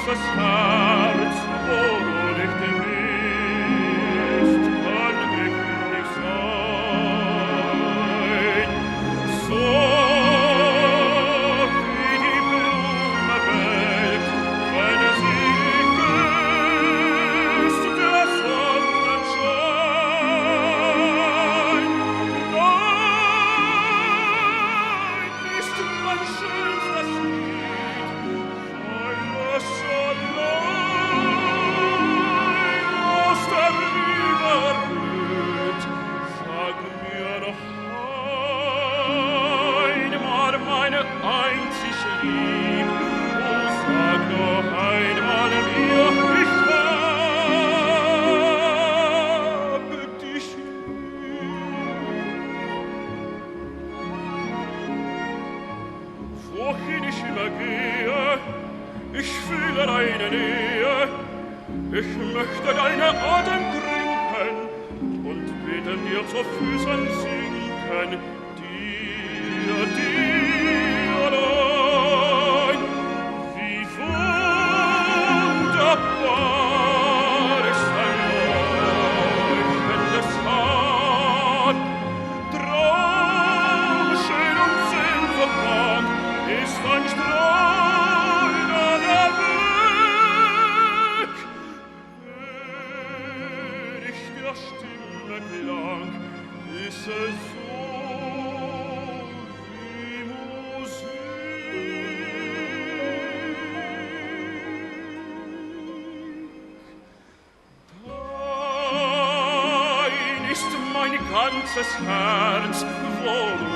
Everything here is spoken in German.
ganzes Herz, wo du nicht bist, kann ich nicht sein. So wie die Blume welkt, wenn sie küsst der Sonnenschein. Dein ist mein schönstes Lied, weil es allein aus der Liebe rührt. Sag mir doch einmal, meine einzig Lieb, oh, sag doch einmal mir, ich habe dich lieb. Wohin ich immer gehe, ich fühle deine Nähe, ich möchte deine Atem trinken und beten dir zu Füßen sinken, dir allein. Wie wunderbar ist dein leuchtendes Haar, traumschön und sinnverwandt ist dein strahlender Blick. Hör ich der Stimme Klang, ist es so wie Musik. Dein ist mein ganzes Herz, wo du